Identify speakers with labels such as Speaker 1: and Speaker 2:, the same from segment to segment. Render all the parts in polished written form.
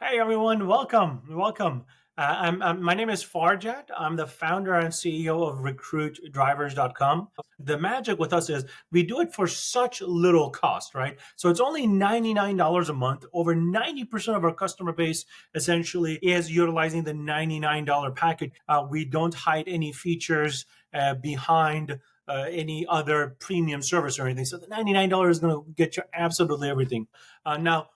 Speaker 1: Hey everyone, welcome. My name is Farjat. I'm the founder and CEO of RecruitDrivers.com. The magic with us is we do it for such little cost, right? So it's only $99 a month. Over 90% of our customer base essentially is utilizing the $99 package. We don't hide any features behind any other premium service or anything. So the $99 is going to get you absolutely everything. Now,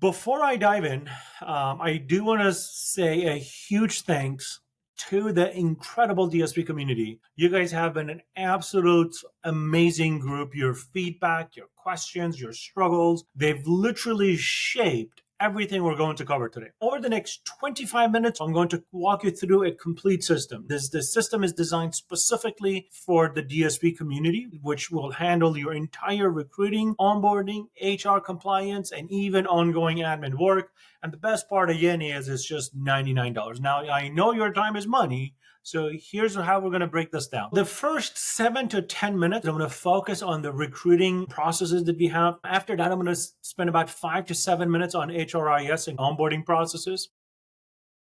Speaker 1: before I dive in, I do want to say a huge thanks to the incredible DSP community. You guys have been an absolute amazing group. Your feedback, your questions, your struggles, they've literally shaped everything we're going to cover today. Over the next 25 minutes, I'm going to walk you through a complete system. This system is designed specifically for the DSP community, which will handle your entire recruiting, onboarding, HR compliance, and even ongoing admin work. And the best part again is it's just $99. Now, I know your time is money, so here's how we're going to break this down. The first 7 to 10 minutes, I'm going to focus on the recruiting processes that we have. After that, I'm going to spend about 5 to 7 minutes on HRIS and onboarding processes.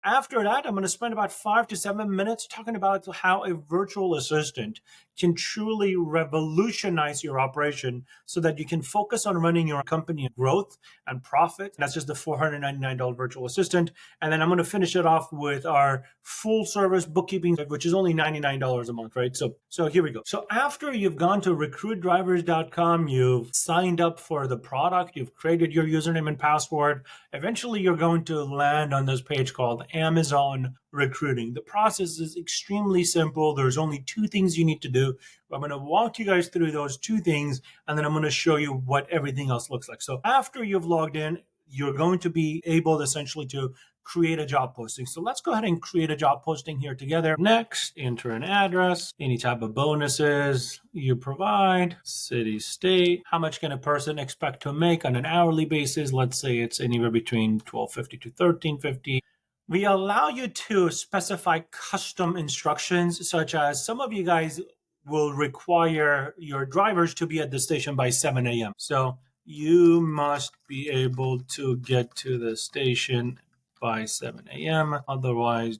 Speaker 1: After that, I'm going to spend about 5 to 7 minutes talking about how a virtual assistant can truly revolutionize your operation so that you can focus on running your company growth and profit. That's just the $499 virtual assistant. And then I'm going to finish it off with our full service bookkeeping, which is only $99 a month, right? So here we go. So after you've gone to recruitdrivers.com, you've signed up for the product, you've created your username and password, eventually you're going to land on this page called Amazon Recruiting. The process is extremely simple. There's only 2 things you need to do. I'm going to walk you guys through those 2 things, and then I'm going to show you what everything else looks like. So after you've logged in, you're going to be able essentially to create a job posting. So let's go ahead and create a job posting here together. Next, enter an address, any type of bonuses you provide, city, state, how much can a person expect to make on an hourly basis? Let's say it's anywhere between $12.50 to $13.50. We allow you to specify custom instructions, such as some of you guys will require your drivers to be at the station by 7 a.m. So you must be able to get to the station by 7 a.m. Otherwise,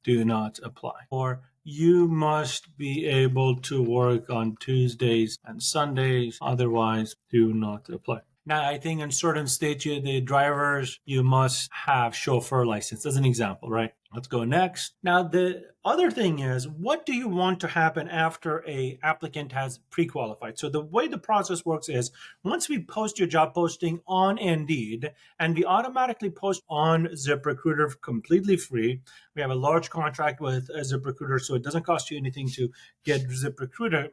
Speaker 1: do not apply. Or you must be able to work on Tuesdays and Sundays. Otherwise, do not apply. Now, I think in certain states, the drivers, you must have chauffeur license as an example, right? Let's go next. Now, the other thing is, what do you want to happen after a applicant has pre-qualified? So the way the process works is, once we post your job posting on Indeed, and we automatically post on ZipRecruiter completely free, we have a large contract with ZipRecruiter, so it doesn't cost you anything to get ZipRecruiter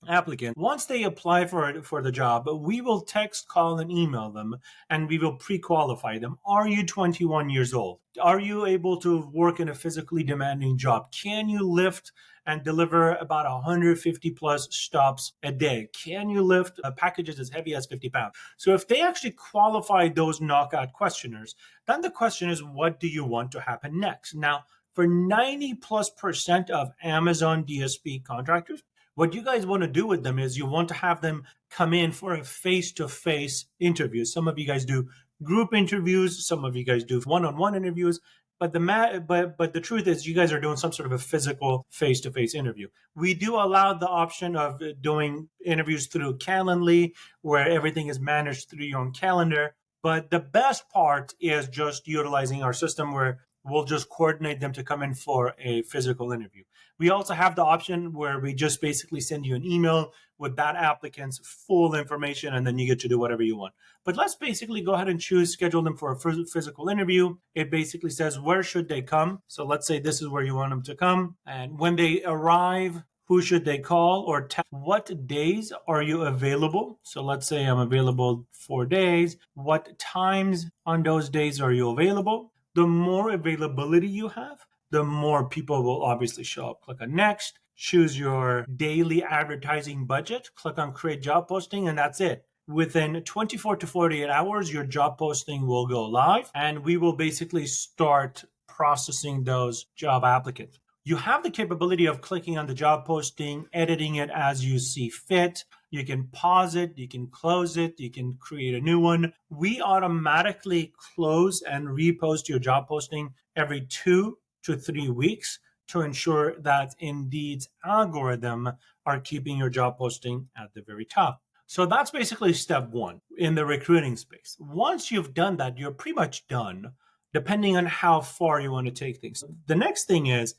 Speaker 1: applicant. Once they apply for the job, we will text, call, and email them, and we will pre-qualify them. Are you 21 years old? Are you able to work in a physically demanding job? Can you lift and deliver about 150 plus stops a day? Can you lift packages as heavy as 50 pounds? So if they actually qualify those knockout questioners, then the question is, what do you want to happen next? Now, for 90+% of Amazon DSP contractors, what you guys want to do with them is you want to have them come in for a face-to-face interview. Some of you guys do group interviews, some of you guys do one-on-one interviews, but the truth is you guys are doing some sort of a physical face-to-face interview. We do allow the option of doing interviews through Calendly, where everything is managed through your own calendar. But the best part is just utilizing our system where we'll just coordinate them to come in for a physical interview. We also have the option where we just basically send you an email with that applicant's full information, and then you get to do whatever you want. But let's basically go ahead and schedule them for a physical interview. It basically says, where should they come? So let's say this is where you want them to come. And when they arrive, who should they call or what days are you available? So let's say I'm available 4 days. What times on those days are you available? The more availability you have, the more people will obviously show up. Click on next, choose your daily advertising budget, click on create job posting, and that's it. Within 24 to 48 hours, your job posting will go live, and we will basically start processing those job applicants. You have the capability of clicking on the job posting, editing it as you see fit. You can pause it, you can close it, you can create a new one. We automatically close and repost your job posting every 2 to 3 weeks to ensure that Indeed's algorithm are keeping your job posting at the very top. So that's basically step one in the recruiting space. Once you've done that, you're pretty much done, depending on how far you want to take things. The next thing is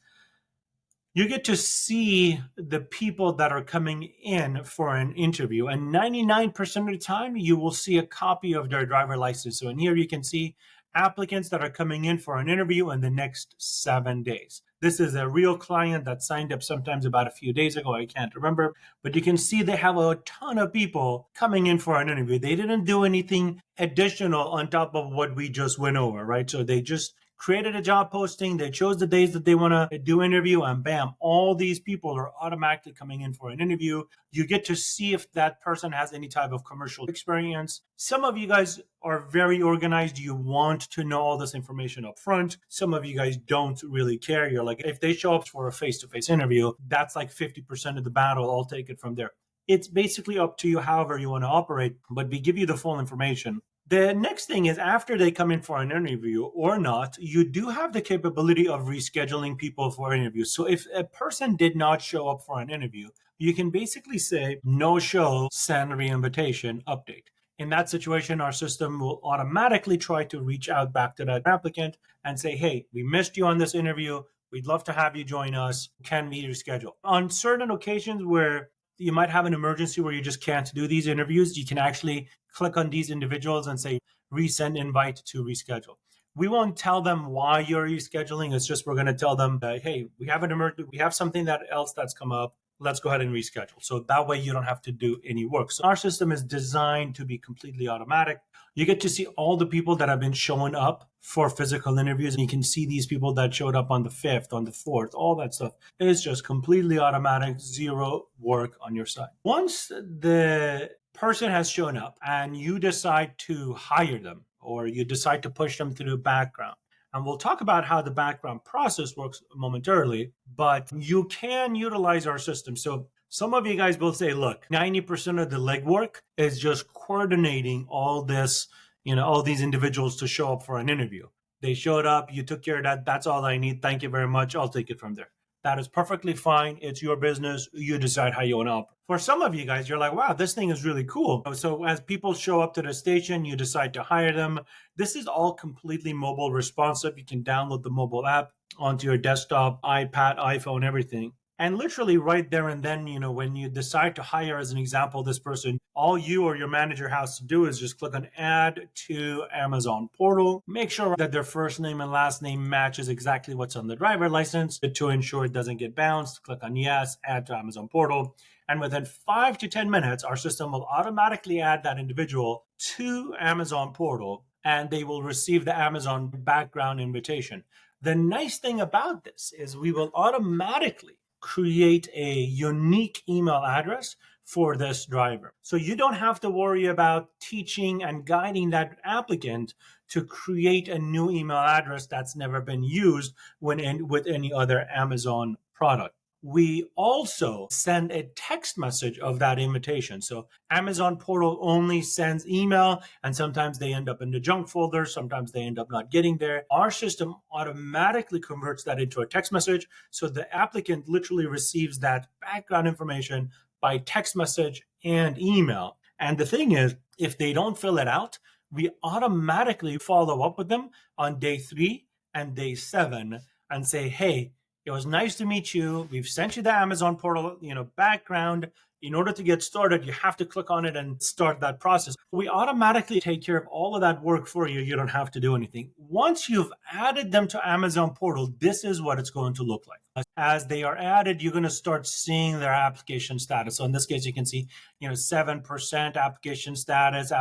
Speaker 1: you get to see the people that are coming in for an interview, and 99% of the time you will see a copy of their driver license. So in here you can see applicants that are coming in for an interview in the next 7 days. This is a real client that signed up sometimes about a few days ago. I can't remember, but you can see they have a ton of people coming in for an interview. They didn't do anything additional on top of what we just went over, right? So they just created a job posting, they chose the days that they want to do interview, and bam, all these people are automatically coming in for an interview. You get to see if that person has any type of commercial experience. Some of you guys are very organized. You want to know all this information up front. Some of you guys don't really care. You're like, if they show up for a face-to-face interview, that's like 50% of the battle. I'll take it from there. It's basically up to you however you want to operate, but we give you the full information. The next thing is after they come in for an interview or not, you do have the capability of rescheduling people for interviews. So if a person did not show up for an interview, you can basically say, no show, send re-invitation, update. In that situation, our system will automatically try to reach out back to that applicant and say, hey, we missed you on this interview. We'd love to have you join us. Can we reschedule? On certain occasions where you might have an emergency where you just can't do these interviews, you can actually click on these individuals and say, resend invite to reschedule. We won't tell them why you're rescheduling. It's just we're going to tell them that, hey, we have an emergency, we have something else that's come up. Let's go ahead and reschedule. So that way you don't have to do any work. So our system is designed to be completely automatic. You get to see all the people that have been showing up for physical interviews. And you can see these people that showed up on the 5th, on the 4th, all that stuff. It's just completely automatic, zero work on your side. Once the person has shown up and you decide to hire them or you decide to push them through the background, and we'll talk about how the background process works momentarily, but you can utilize our system. So some of you guys will say, look, 90% of the legwork is just coordinating all this, all these individuals to show up for an interview. They showed up, you took care of that. That's all I need. Thank you very much. I'll take it from there. That is perfectly fine. It's your business. You decide how you want to operate. For some of you guys, you're like, wow, this thing is really cool. So as people show up to the station, you decide to hire them. This is all completely mobile responsive. You can download the mobile app onto your desktop, iPad, iPhone, everything. And literally right there and then, when you decide to hire, as an example, this person, all you or your manager has to do is just click on add to Amazon portal. Make sure that their first name and last name matches exactly what's on the driver license to ensure it doesn't get bounced. Click on yes, add to Amazon portal. And within 5 to 10 minutes, our system will automatically add that individual to Amazon portal and they will receive the Amazon background invitation. The nice thing about this is we will automatically create a unique email address for this driver. So you don't have to worry about teaching and guiding that applicant to create a new email address that's never been used with any other Amazon product. We also send a text message of that invitation. So Amazon portal only sends email, and sometimes they end up in the junk folder. Sometimes they end up not getting there. Our system automatically converts that into a text message. So the applicant literally receives that background information by text message and email. And the thing is, if they don't fill it out, we automatically follow up with them on day 3 and day 7 and say, hey, it was nice to meet you. We've sent you the Amazon portal, background. In order to get started, you have to click on it and start that process. We automatically take care of all of that work for you. You don't have to do anything. Once you've added them to Amazon portal, this is what it's going to look like. As they are added, you're going to start seeing their application status. So in this case, you can see, 7% application status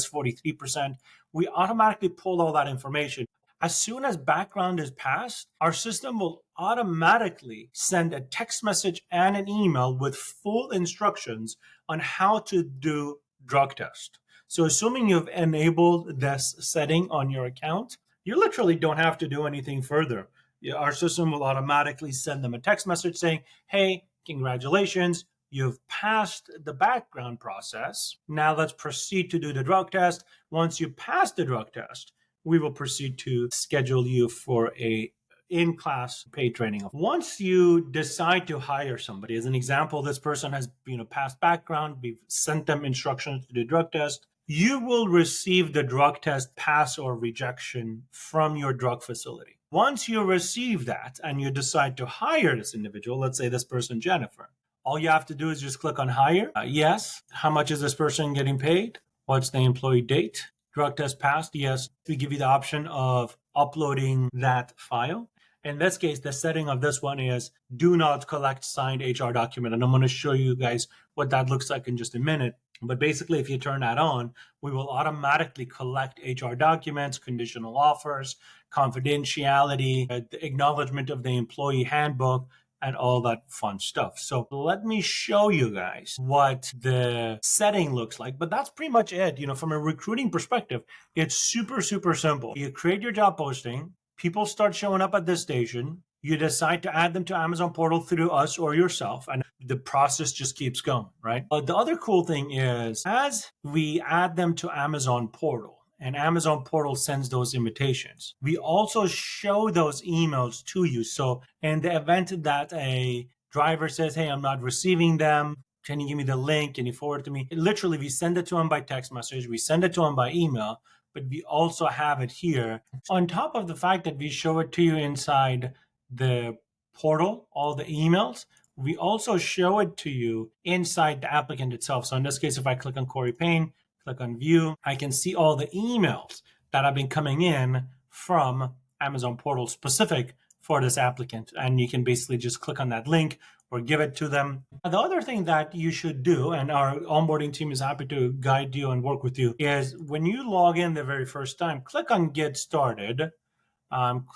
Speaker 1: 43%. We automatically pull all that information. As soon as background is passed, our system will automatically send a text message and an email with full instructions on how to do drug test. So assuming you've enabled this setting on your account, you literally don't have to do anything further. Our system will automatically send them a text message saying, hey, congratulations, you've passed the background process. Now let's proceed to do the drug test. Once you pass the drug test, we will proceed to schedule you for a in-class paid training. Once you decide to hire somebody, as an example, this person has passed background, we've sent them instructions to do drug test, you will receive the drug test pass or rejection from your drug facility. Once you receive that and you decide to hire this individual, let's say this person, Jennifer, all you have to do is just click on hire. Yes. How much is this person getting paid? What's the employee date? Drug test passed. Yes. We give you the option of uploading that file. In this case, the setting of this one is do not collect signed HR document. And I'm going to show you guys what that looks like in just a minute. But basically, if you turn that on, we will automatically collect HR documents, conditional offers, confidentiality, the acknowledgement of the employee handbook, and all that fun stuff. So let me show you guys what the setting looks like. But that's pretty much it. From a recruiting perspective, it's super, super simple. You create your job posting. People start showing up at this station. You decide to add them to Amazon portal through us or yourself, and the process just keeps going, right? But the other cool thing is, as we add them to Amazon portal, and Amazon portal sends those invitations, we also show those emails to you. So in the event that a driver says, hey, I'm not receiving them, can you give me the link? Can you forward it to me? Literally, we send it to them by text message. We send it to them by email, but we also have it here. On top of the fact that we show it to you inside the portal, all the emails, we also show it to you inside the applicant itself. So in this case, if I click on Corey Payne, click on view, I can see all the emails that have been coming in from Amazon portal specific for this applicant. And you can basically just click on that link or give it to them. The other thing that you should do, and our onboarding team is happy to guide you and work with you, is when you log in the very first time, click on Get Started.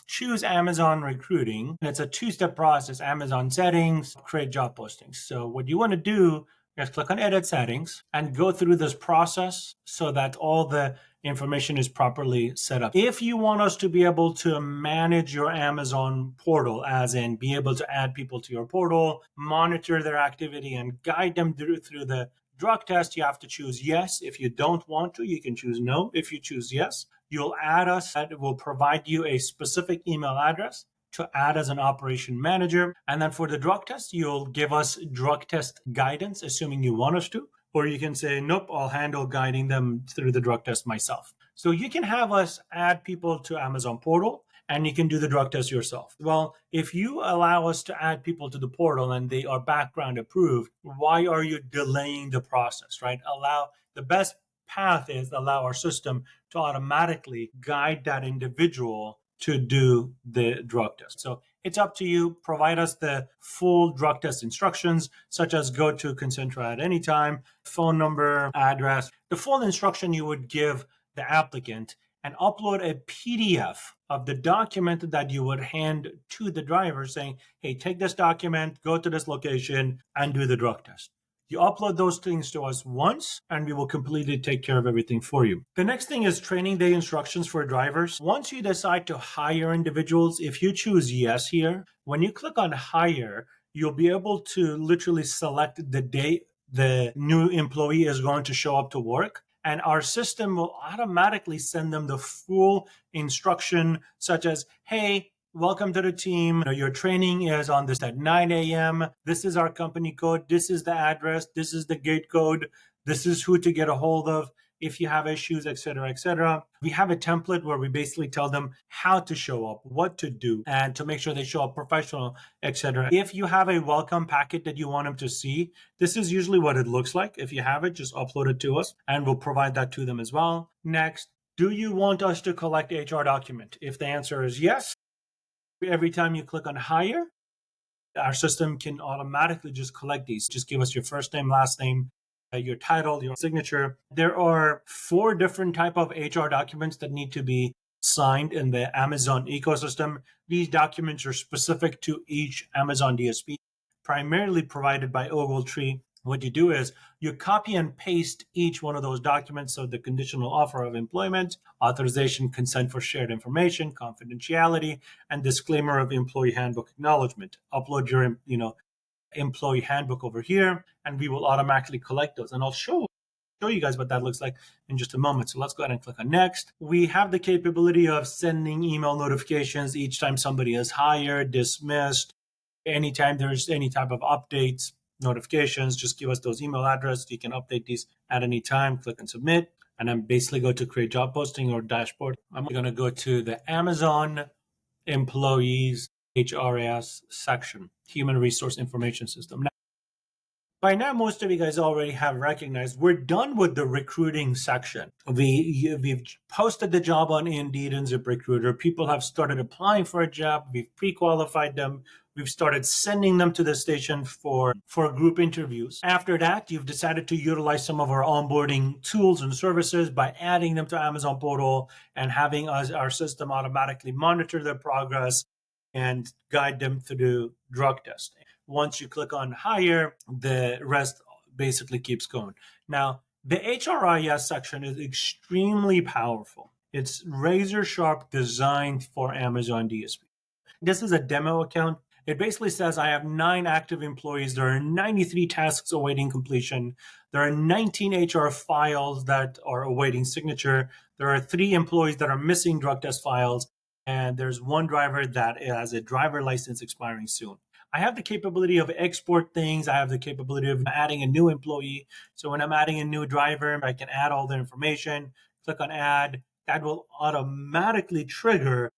Speaker 1: Choose Amazon Recruiting. And it's a two-step process: Amazon settings, create job postings. So what you want to do is click on Edit Settings and go through this process so that all the information is properly set up. If you want us to be able to manage your Amazon portal, as in be able to add people to your portal, monitor their activity, and guide them through the drug test, you have to choose yes. If you don't want to, you can choose no. If you choose yes, you'll add us. That will provide you a specific email address to add as an operation manager. And then for the drug test, you'll give us drug test guidance, assuming you want us to. Or you can say, nope, I'll handle guiding them through the drug test myself. So you can have us add people to Amazon portal, and you can do the drug test yourself. Well, if you allow us to add people to the portal and they are background approved, why are you delaying the process, right? The best path is allow our system to automatically guide that individual to do the drug test. So it's up to you. Provide us the full drug test instructions, such as go to Concentra at any time, phone number, address, the full instruction you would give the applicant, and upload a PDF of the document that you would hand to the driver saying, hey, take this document, go to this location, and do the drug test. You upload those things to us once, and we will completely take care of everything for you. The next thing is training day instructions for drivers. Once you decide to hire individuals, if you choose yes here, when you click on hire, you'll be able to literally select the date the new employee is going to show up to work. And our system will automatically send them the full instruction, such as, hey, welcome to the team. Your training is on this at 9 a.m. This is our company code. This is the address. This is the gate code. This is who to get a hold of if you have issues, et cetera, et cetera. We have a template where we basically tell them how to show up, what to do, and to make sure they show up professional, et cetera. If you have a welcome packet that you want them to see, this is usually what it looks like. If you have it, just upload it to us and we'll provide that to them as well. Next, do you want us to collect HR document? If the answer is yes, every time you click on hire, our system can automatically just collect these. Just give us your first name, last name, your title, your signature. There are 4 different type of HR documents that need to be signed in the Amazon ecosystem. These documents are specific to each Amazon DSP, primarily provided by Ogletree. What you do is you copy and paste each one of those documents. So the conditional offer of employment, authorization, consent for shared information, confidentiality, and disclaimer of employee handbook acknowledgement. Upload your, employee handbook over here, and we will automatically collect those. And I'll show you guys what that looks like in just a moment. So let's go ahead and click on next. We have the capability of sending email notifications each time somebody is hired, dismissed, anytime there's any type of updates, notifications, just give us those email addresses. You can update these at any time. Click and submit. And I'm basically going to create job posting or dashboard. I'm going to go to the Amazon employees HRIS section, Human Resource Information System. Now, by now, most of you guys already have recognized we're done with the recruiting section. We've posted the job on Indeed and ZipRecruiter. People have started applying for a job. We've pre-qualified them. We've started sending them to the station for group interviews. After that, you've decided to utilize some of our onboarding tools and services by adding them to Amazon portal and having our system automatically monitor their progress and guide them through drug testing. Once you click on hire, the rest basically keeps going. Now, the HRIS section is extremely powerful. It's razor sharp designed for Amazon DSP. This is a demo account. It basically says I have 9 active employees. There are 93 tasks awaiting completion. There are 19 HR files that are awaiting signature. There are 3 employees that are missing drug test files. And there's 1 driver that has a driver license expiring soon. I have the capability of export things. I have the capability of adding a new employee. So when I'm adding a new driver, I can add all the information, click on add. That will automatically trigger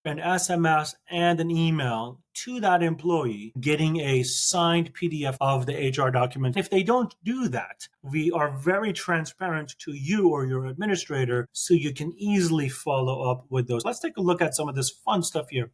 Speaker 1: an SMS and an email to that employee getting a signed PDF of the HR document. If they don't do that, we are very transparent to you or your administrator so you can easily follow up with those. Let's take a look at some of this fun stuff here.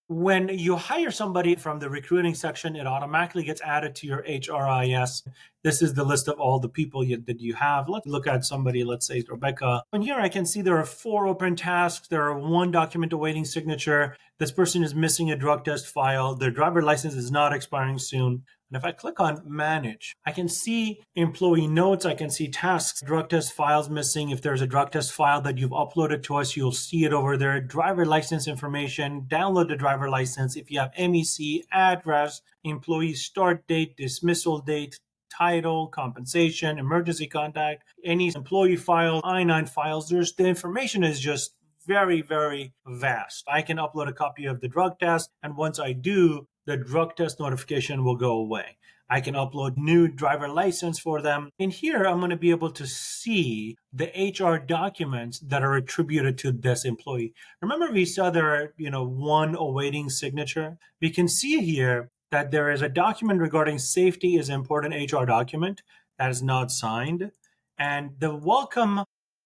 Speaker 1: When you hire somebody from the recruiting section, it automatically gets added to your HRIS. This is the list of all the people that you have. Let's look at somebody, let's say Rebecca. And here I can see there are 4 open tasks. There are 1 document awaiting signature. This person is missing a drug test file. Their driver license is not expiring soon. And if I click on manage, I can see employee notes. I can see tasks, drug test files missing. If there's a drug test file that you've uploaded to us, you'll see it over there. Driver license information, download the driver license. If you have MEC, address, employee start date, dismissal date, title, compensation, emergency contact, any employee file, I-9 files, the information is just very, very vast. I can upload a copy of the drug test, and once I do, the drug test notification will go away. I can upload new driver license for them. In here, I'm going to be able to see the HR documents that are attributed to this employee. Remember, we saw there are, 1 awaiting signature. We can see here that there is a document regarding safety is important HR document that is not signed. And the welcome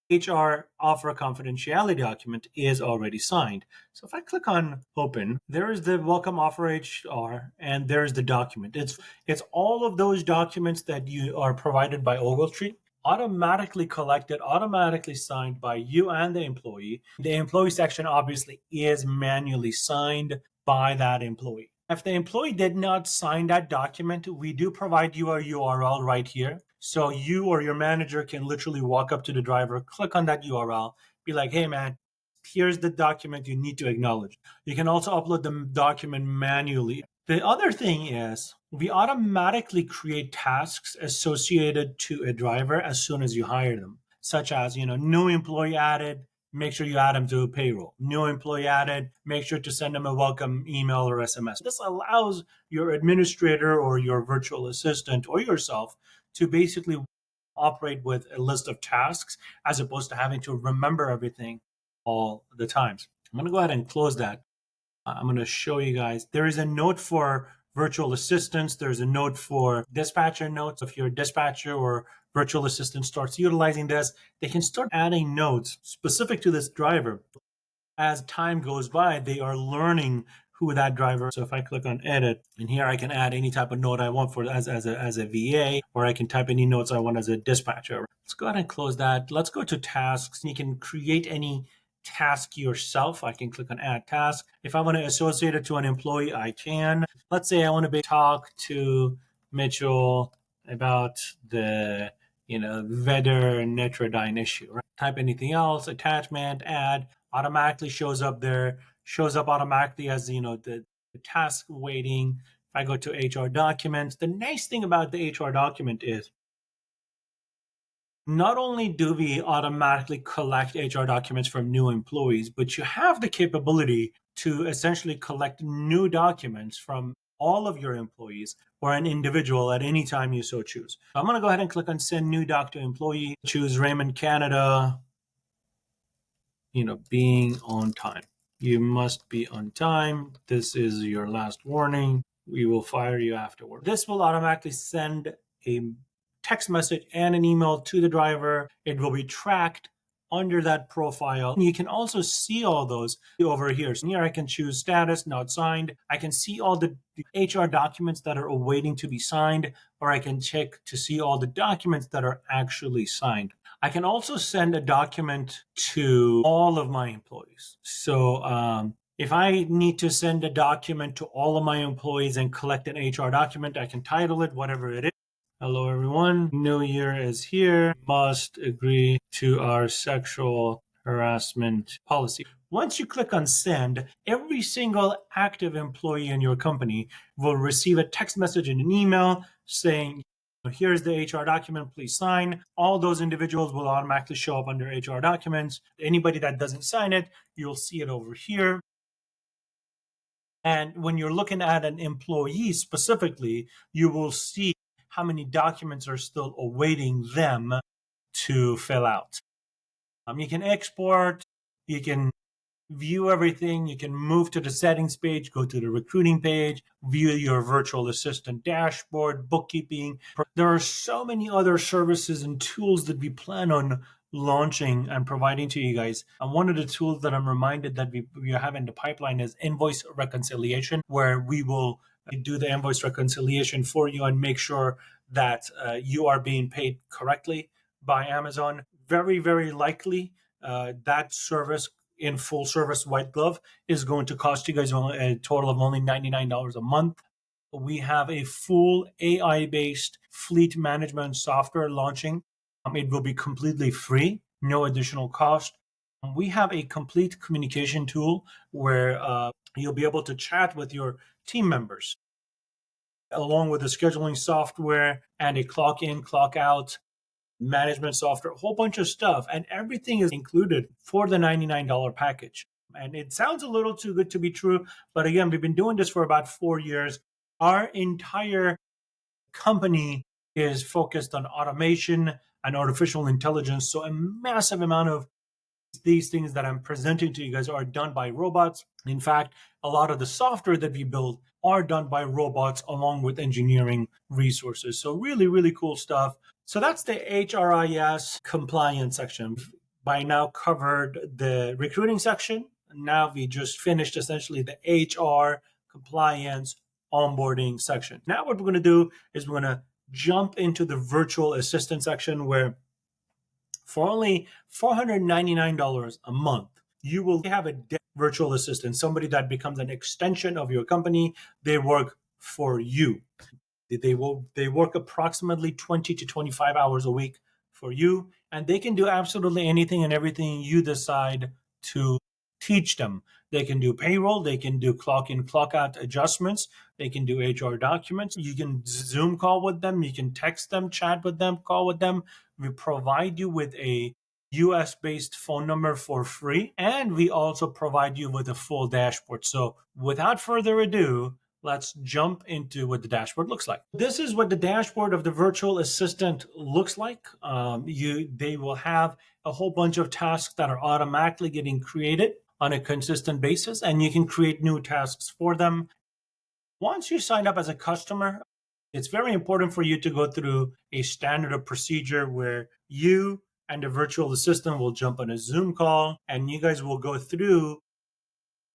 Speaker 1: HR offer confidentiality document is already signed. So if I click on open, there is the welcome offer HR and there's the document. It's all of those documents that you are provided by Ogletree, automatically collected, automatically signed by you and the employee. The employee section obviously is manually signed by that employee. If the employee did not sign that document, we do provide you a URL right here. So you or your manager can literally walk up to the driver, click on that URL, be like, hey man, here's the document you need to acknowledge. You can also upload the document manually. The other thing is we automatically create tasks associated to a driver as soon as you hire them, such as, new employee added, make sure you add them to payroll. New employee added, make sure to send them a welcome email or SMS. This allows your administrator or your virtual assistant or yourself to basically operate with a list of tasks as opposed to having to remember everything all the times. I'm going to go ahead and close that. I'm going to show you guys. There is a note for virtual assistants. There's a note for dispatcher notes. If your dispatcher or virtual assistant starts utilizing this, they can start adding notes specific to this driver. As time goes by, they are learning who that driver is. So if I click on edit, and here I can add any type of note I want for as a VA, or I can type any notes I want as a dispatcher. Let's go ahead and close that. Let's go to tasks. You can create any task yourself. I can click on add task. If I want to associate it to an employee, I can. Let's say I want to talk to Mitchell about the Vedernetradine issue. Right? Type anything else, attachment, add, automatically shows up there, shows up automatically as the task waiting. If I go to HR documents. The nice thing about the HR document is not only do we automatically collect HR documents from new employees, but you have the capability to essentially collect new documents from all of your employees or an individual at any time you so choose. I'm going to go ahead and click on send new doc to employee, choose Raymond Canada, being on time. You must be on time. This is your last warning. We will fire you afterward. This will automatically send a text message and an email to the driver. It will be tracked under that profile. You can also see all those over here. So here I can choose status, not signed. I can see all the HR documents that are awaiting to be signed, or I can check to see all the documents that are actually signed. I can also send a document to all of my employees. So if I need to send a document to all of my employees and collect an HR document, I can title it whatever it is. Hello, everyone. New Year is here. Must agree to our sexual harassment policy. Once you click on send, every single active employee in your company will receive a text message and an email saying, here's the HR document, please sign. All those individuals will automatically show up under HR documents. Anybody that doesn't sign it, you'll see it over here. And when you're looking at an employee specifically, you will see how many documents are still awaiting them to fill out. You can export, you can view everything. You can move to the settings page, go to the recruiting page, view your virtual assistant dashboard, bookkeeping. There are so many other services and tools that we plan on launching and providing to you guys. And one of the tools that I'm reminded that we have in the pipeline is invoice reconciliation, where we will do the invoice reconciliation for you and make sure that you are being paid correctly by Amazon. Very, very likely that service in full service white glove is going to cost you guys a total of only $99 a month. We have a full AI-based fleet management software launching. It will be completely free, no additional cost. We have a complete communication tool where you'll be able to chat with your team members, along with a scheduling software and a clock in, clock out management software, a whole bunch of stuff, and everything is included for the $99 package. And it sounds a little too good to be true, but again, we've been doing this for about 4 years. Our entire company is focused on automation and artificial intelligence, so a massive amount of these things that I'm presenting to you guys are done by robots. In fact, a lot of the software that we build are done by robots along with engineering resources. So really, really cool stuff. So that's the HRIS compliance section. By now covered the recruiting section. Now we just finished essentially the HR compliance onboarding section. Now what we're going to do is we're going to jump into the virtual assistant section, where for only $499 a month, you will have a virtual assistant, somebody that becomes an extension of your company. They work for you. They work approximately 20 to 25 hours a week for you, and they can do absolutely anything and everything you decide to teach them. They can do payroll, they can do clock in, clock out adjustments, they can do HR documents. You can Zoom call with them, you can text them, chat with them, call with them. We provide you with a US based phone number for free, and we also provide you with a full dashboard. So without further ado, let's jump into what the dashboard looks like. This is what the dashboard of the virtual assistant looks like. They will have a whole bunch of tasks that are automatically getting created on a consistent basis, and you can create new tasks for them. Once you sign up as a customer, it's very important for you to go through a standard of procedure where you and the virtual assistant will jump on a Zoom call, and you guys will go through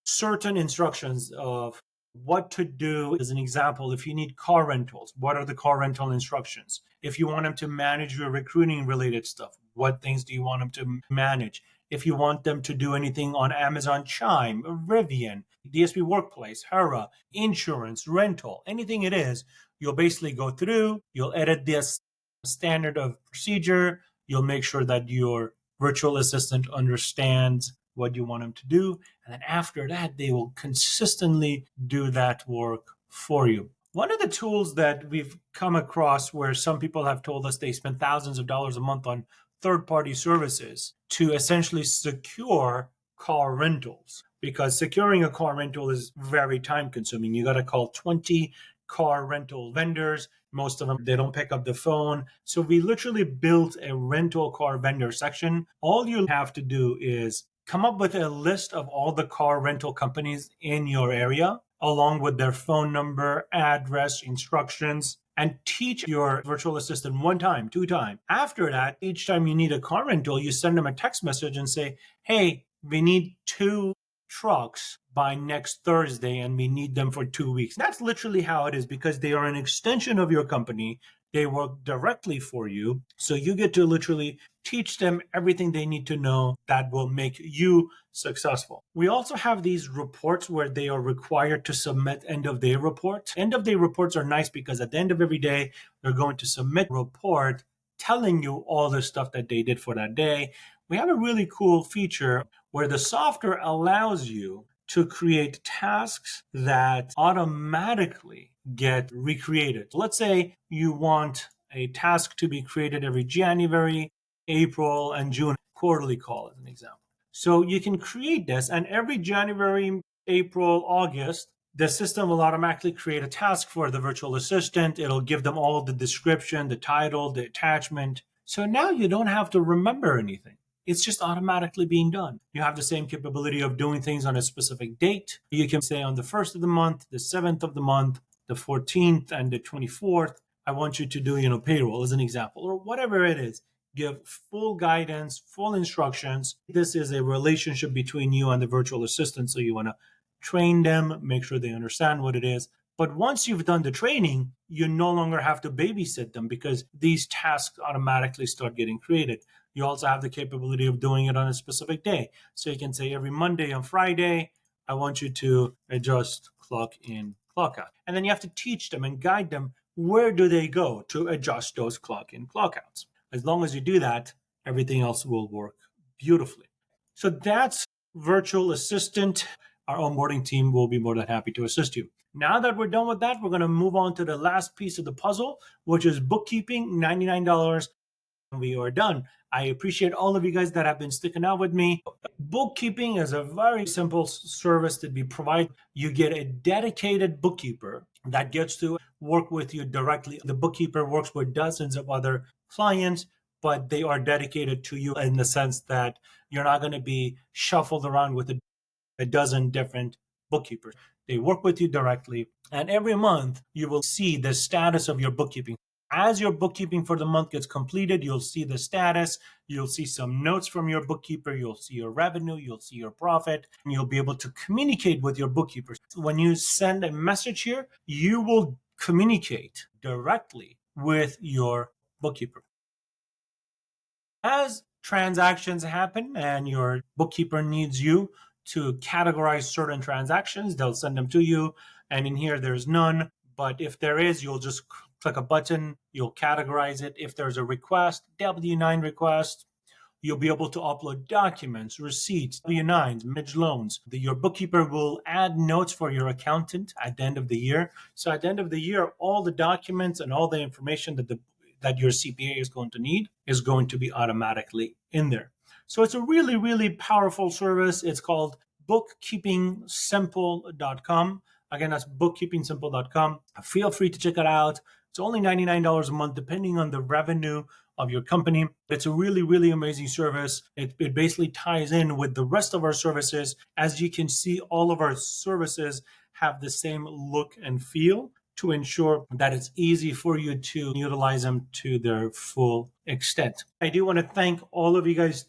Speaker 1: certain instructions of what to do. As an example, if you need car rentals, what are the car rental instructions? If you want them to manage your recruiting related stuff, what things do you want them to manage? If you want them to do anything on Amazon Chime, Rivian, DSP Workplace, Hera, insurance, rental, anything it is, you'll basically go through, you'll edit this standard of procedure, you'll make sure that your virtual assistant understands what you want them to do. And then after that, they will consistently do that work for you. One of the tools that we've come across where some people have told us they spend thousands of dollars a month on third party services to essentially secure car rentals, because securing a car rental is very time consuming. You got to call 20 car rental vendors. Most of them, they don't pick up the phone. So we literally built a rental car vendor section. All you have to do is come up with a list of all the car rental companies in your area, along with their phone number, address, instructions, and teach your virtual assistant one time, two times. After that, each time you need a car rental, you send them a text message and say, hey, we need 2 trucks by next Thursday and we need them for 2 weeks. That's literally how it is, because they are an extension of your company. They work directly for you. So you get to literally teach them everything they need to know that will make you successful. We also have these reports where they are required to submit end of day reports. End of day reports are nice because at the end of every day, they're going to submit a report telling you all the stuff that they did for that day. We have a really cool feature where the software allows you to create tasks that automatically get recreated. Let's say you want a task to be created every January, April, and June, quarterly call as an example. So you can create this, and every January, April, August, the system will automatically create a task for the virtual assistant. It'll give them all the description, the title, the attachment. So now you don't have to remember anything. It's just automatically being done. You have the same capability of doing things on a specific date. You can say on the 1st of the month, the 7th of the month, the 14th, and the 24th, I want you to do, payroll as an example, or whatever it is. Give full guidance, full instructions. This is a relationship between you and the virtual assistant. So you want to train them, make sure they understand what it is. But once you've done the training, you no longer have to babysit them because these tasks automatically start getting created. You also have the capability of doing it on a specific day. So you can say every Monday and Friday, I want you to adjust clock in, clock out. And then you have to teach them and guide them, where do they go to adjust those clock in, clock outs. As long as you do that, everything else will work beautifully. So that's virtual assistant. Our onboarding team will be more than happy to assist you. Now that we're done with that, we're going to move on to the last piece of the puzzle, which is bookkeeping, $99. We are done. I appreciate all of you guys that have been sticking out with me. Bookkeeping is a very simple service that we provide. You get a dedicated bookkeeper that gets to work with you directly. The bookkeeper works with dozens of other clients, but they are dedicated to you in the sense that you're not going to be shuffled around with a dozen different bookkeepers. They work with you directly, and every month you will see the status of your bookkeeping. As your bookkeeping for the month gets completed, you'll see the status, you'll see some notes from your bookkeeper, you'll see your revenue, you'll see your profit, and you'll be able to communicate with your bookkeepers. When you send a message here, you will communicate directly with your bookkeeper. As transactions happen and your bookkeeper needs you to categorize certain transactions, they'll send them to you. And in here, there's none. But if there is, you'll just click a button, you'll categorize it. If there's a request, W-9 request, you'll be able to upload documents, receipts, W-9s, midge loans. Your bookkeeper will add notes for your accountant at the end of the year. So at the end of the year, all the documents and all the information that your CPA is going to need is going to be automatically in there. So it's a really, really powerful service. It's called bookkeepingsimple.com. Again, that's bookkeepingsimple.com. Feel free to check it out. It's only $99 a month, depending on the revenue of your company. It's a really, really amazing service. It basically ties in with the rest of our services. As you can see, all of our services have the same look and feel to ensure that it's easy for you to utilize them to their full extent. I do want to thank all of you guys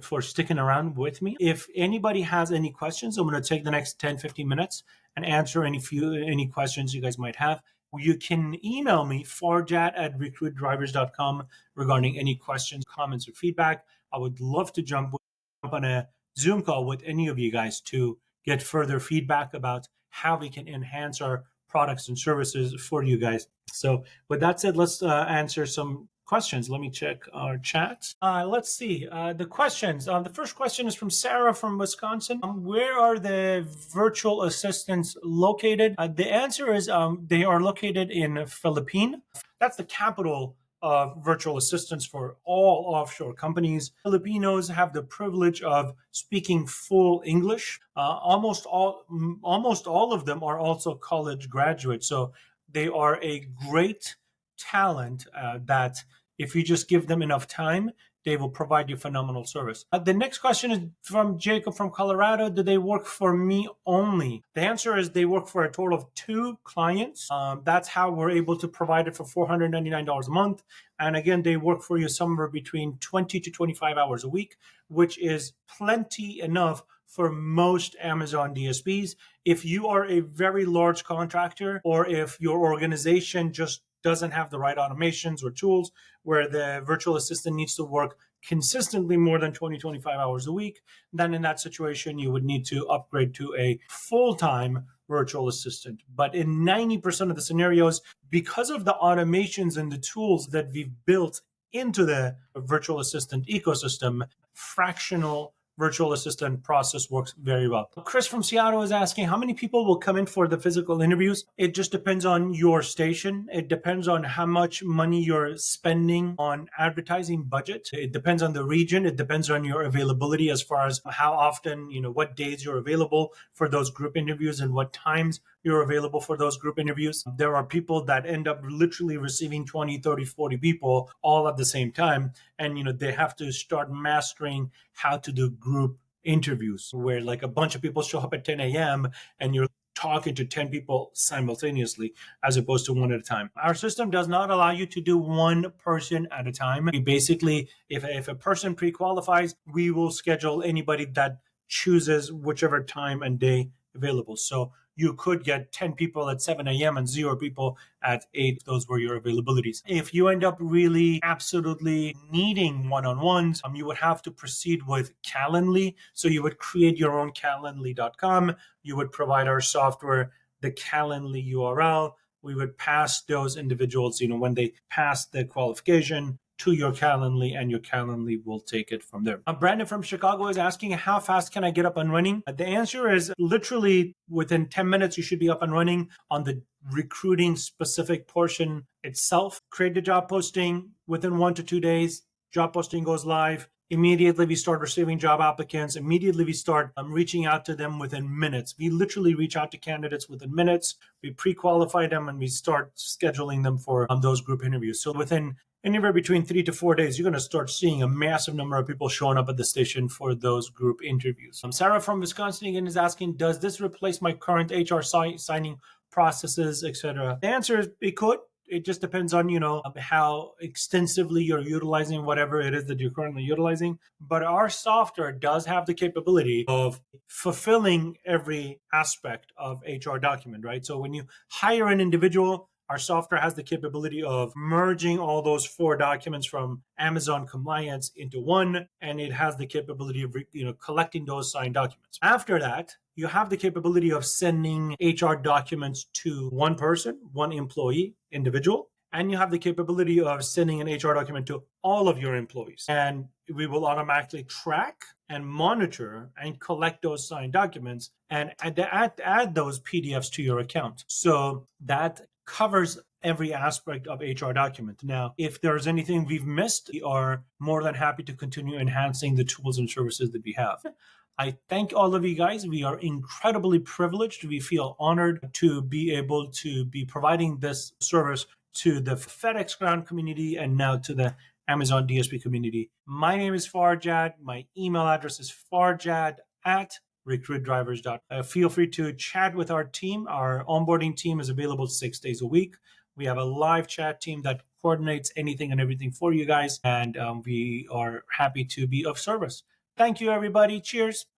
Speaker 1: for sticking around with me. If anybody has any questions, I'm going to take the next 10-15 minutes and answer any questions you guys might have. You can email me, farjat@recruitdrivers.com, regarding any questions, comments, or feedback. I would love to jump on a Zoom call with any of you guys to get further feedback about how we can enhance our products and services for you guys. So with that said, let's answer some questions. Let me check our chat. Let's see the questions. The first question is from Sarah from Wisconsin. Where are the virtual assistants located? The answer is they are located in Philippines. That's the capital of virtual assistants for all offshore companies. Filipinos have the privilege of speaking full English. Almost all of them are also college graduates, so they are a great talent that if you just give them enough time, they will provide you phenomenal service. The next question is from Jacob from Colorado. Do they work for me only? The answer is they work for a total of 2 clients. That's how we're able to provide it for $499 a month. And again, they work for you somewhere between 20 to 25 hours a week, which is plenty enough for most Amazon DSPs. If you are a very large contractor, or if your organization just doesn't have the right automations or tools where the virtual assistant needs to work consistently more than 20, 25 hours a week, then in that situation, you would need to upgrade to a full-time virtual assistant. But in 90% of the scenarios, because of the automations and the tools that we've built into the virtual assistant ecosystem, fractional virtual assistant process works very well. Chris from Seattle is asking, how many people will come in for the physical interviews? It just depends on your station. It depends on how much money you're spending on advertising budget. It depends on the region. It depends on your availability as far as how often, what days you're available for those group interviews and what times you're available for those group interviews. There are people that end up literally receiving 20, 30, 40 people all at the same time. And, they have to start mastering how to do group interviews where like a bunch of people show up at 10 a.m. and you're talking to 10 people simultaneously as opposed to one at a time. Our system does not allow you to do one person at a time. We basically, if a person pre-qualifies, we will schedule anybody that chooses whichever time and day available. So you could get 10 people at 7 a.m. and 0 people at 8. Those were your availabilities. If you end up really absolutely needing one-on-ones, you would have to proceed with Calendly. So you would create your own Calendly.com. You would provide our software the Calendly URL. We would pass those individuals, when they pass the qualification, to your Calendly, and your Calendly will take it from there. Brandon from Chicago is asking, how fast can I get up and running? The answer is literally within 10 minutes, you should be up and running on the recruiting specific portion itself. Create the job posting within 1 to 2 days. Job posting goes live. Immediately, we start receiving job applicants. Immediately, we start reaching out to them within minutes. We literally reach out to candidates within minutes. We pre-qualify them and we start scheduling them for those group interviews. So within anywhere between 3 to 4 days, you're going to start seeing a massive number of people showing up at the station for those group interviews. Sarah from Wisconsin again is asking, does this replace my current HR signing processes, etc.? The answer is it could. It just depends on, how extensively you're utilizing whatever it is that you're currently utilizing. But our software does have the capability of fulfilling every aspect of HR document, right? So when you hire an individual, our software has the capability of merging all those 4 documents from Amazon compliance into one, and it has the capability of collecting those signed documents. After that, you have the capability of sending HR documents to one person, one employee, individual, and you have the capability of sending an HR document to all of your employees. And we will automatically track and monitor and collect those signed documents and add those PDFs to your account. So that covers every aspect of HR document. Now, if there's anything we've missed, we are more than happy to continue enhancing the tools and services that we have. I thank all of you guys. We are incredibly privileged. We feel honored to be able to be providing this service to the FedEx Ground community and now to the Amazon DSP community. My name is Farjad. My email address is farjad@recruitdrivers.com. Feel free to chat with our team. Our onboarding team is available 6 days a week. We have a live chat team that coordinates anything and everything for you guys, and we are happy to be of service. Thank you, everybody. Cheers.